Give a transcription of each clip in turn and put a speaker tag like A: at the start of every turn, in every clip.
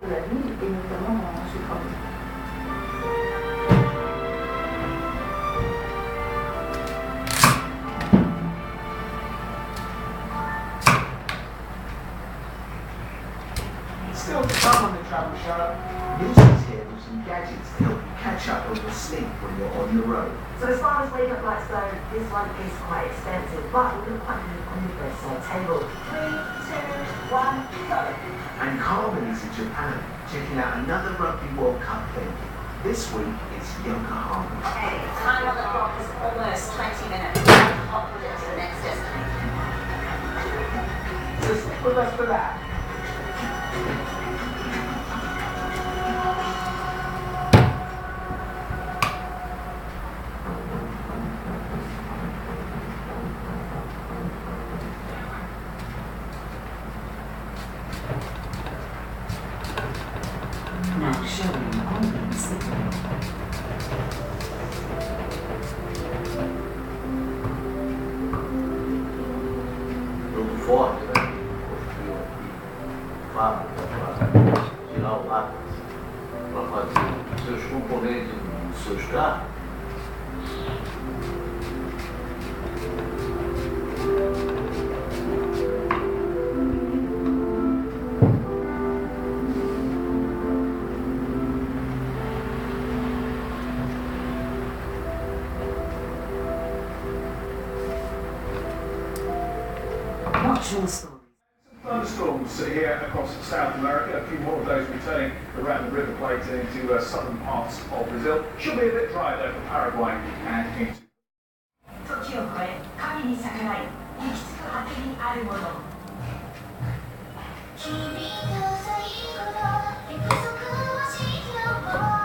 A: La ville et notamment dans Chicago.
B: Still to come on the Travel Show, Lucy's here with some gadgets to help you catch up on your sleep when you're on the road.
C: So as far as wake-up lights go, this one is quite expensive, but we look quite good on the bedside table. 3, 2, 1, go!
B: And Carmen is in Japan, checking out another Rugby World Cup thing. This week, it's Yokohama.
C: Okay, time on the clock is almost 20 minutes. Hop with it to the next destination.
B: So stick with us for that.
D: Now showing only Sydney.
E: Jogo forte, né? Construiu aqui fábricas para tirar o lápis, para fazer seus componentes dos seus carros.
D: Watch your stories.
F: Thunderstorms here across South America, a few more of those returning around the River Plate into southern parts of Brazil. Should be a bit dry though for Paraguay and into
C: 時を超え、神に逆らい、行き着く果てにあるもの。君と最後の約束をしよう。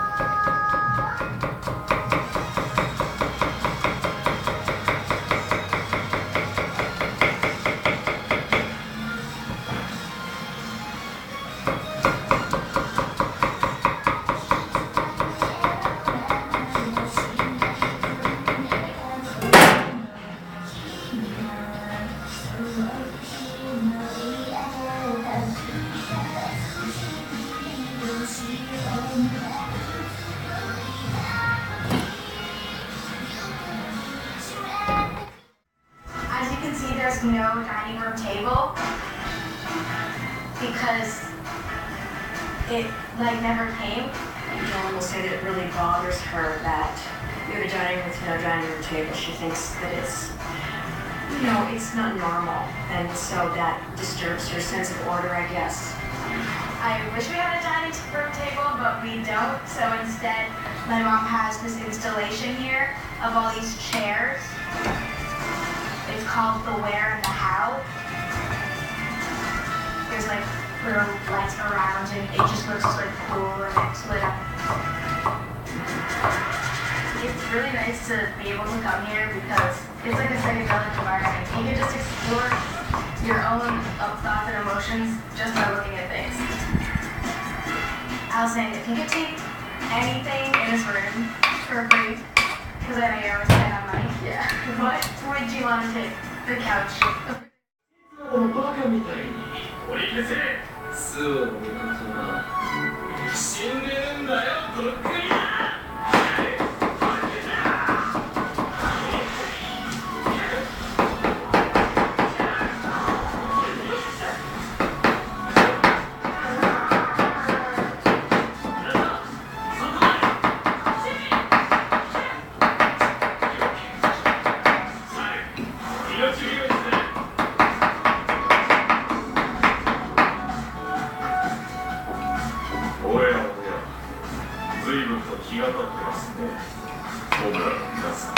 G: As you can see, there's no dining room table because it never came.
H: Dawn will say that it really bothers her that we have a dining room with no dining room table. She thinks that it's not normal, and so that disturbs her sense of order, I guess.
G: I wish we had a dining room table, but we don't. So instead, my mom has this installation here of all these chairs. It's called the where and the how. There's little lights around, and it just looks cool and it's lit up. It's really nice to be able to come here because it's like a psychedelic environment. You can just explore your own thoughts and emotions just by looking at things. I was saying, if you could take anything in this room for free, because I know you're always spending on money. Yeah. What would you want to take? The couch.
E: バカみたいに折り消せスーの部活は死んでるんだよとっくに随分と気が立ってますね。僕らの皆さん。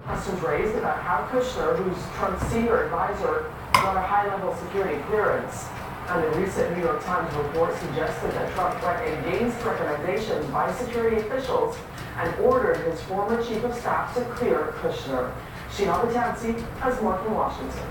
I: Questions raised about how Kushner, who's Trump's senior advisor, got a high-level security clearance. And a recent New York Times report suggested that Trump went against recommendations by security officials and ordered his former chief of staff to clear Kushner. Sheena Batansi has more from Washington.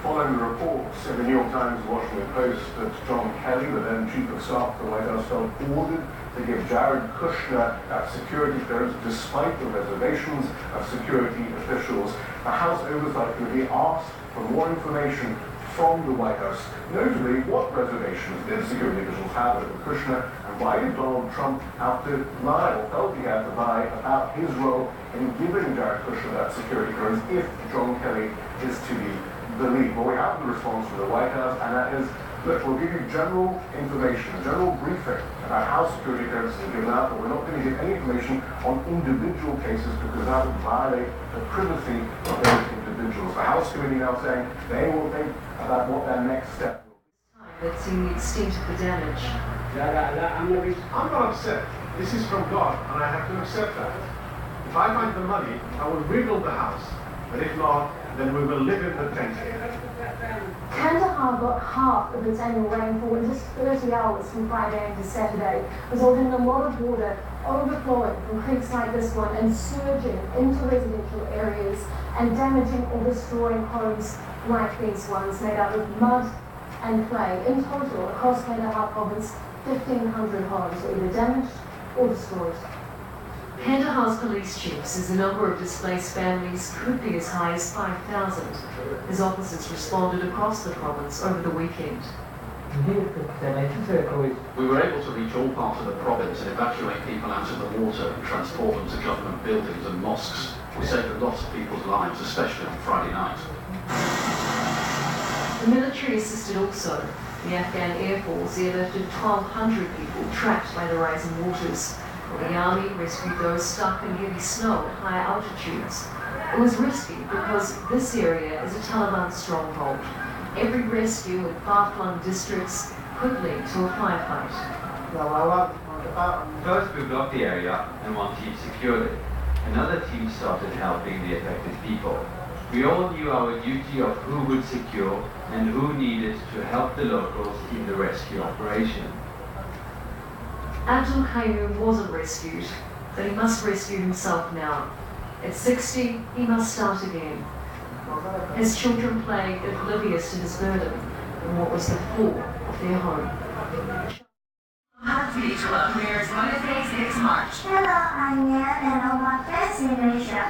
F: Following the reports in the New York Times and Washington Post that John Kelly, the then chief of staff of the White House, felt ordered to give Jared Kushner that security clearance despite the reservations of security officials. The House Oversight Committee asked for more information from the White House, notably what reservations did security officials have over Kushner, and why did Donald Trump have to lie, or felt he had to lie, about his role in giving Jared Kushner that security clearance if John Kelly is to be believed. Well, we have the response from the White House, and that is, look, we'll give you general information, a general briefing about how security clearances are given out, but we're not going to give any information on individual cases because that would violate the privacy of those individuals. The House Committee now saying they will think about what their next step will be.
D: Let's see the extent of the damage.
J: I'm not upset. This is from God, and I have to accept that. If I find the money, I will rebuild the house. But if not, then we will live in the tent here.
A: Kandahar got half of its annual rainfall in just 30 hours from Friday into Saturday, resulting in a lot of water overflowing from creeks like this one and surging into residential areas and damaging or destroying homes like these ones made out of mud and clay. In total, across Kandahar province, 1,500 homes were either damaged or destroyed.
D: Kandahar's police chief says the number of displaced families could be as high as 5,000. His officers responded across the province over the weekend.
K: We were able to reach all parts of the province and evacuate people out of the water and transport them to government buildings and mosques. We saved a lot of people's lives, especially on Friday night.
D: The military assisted also. The Afghan Air Force airlifted 1,200 people trapped by the rising waters. The army rescued those stuck in heavy snow at higher altitudes. It was risky because this area is a Taliban stronghold. Every rescue in far-flung districts could lead to a firefight.
L: First we blocked the area and one team secured it. Another team started helping the affected people. We all knew our duty of who would secure and who needed to help the locals in the rescue operation.
D: Abdul Qayyum wasn't rescued, but he must rescue himself now. At 60, he must start again. His children play oblivious to his burden and what was the floor of their home.
M: Heartbeat Club premieres Wednesday, 6 March.
N: Hello, I'm Nan, and I'm my best Indonesia.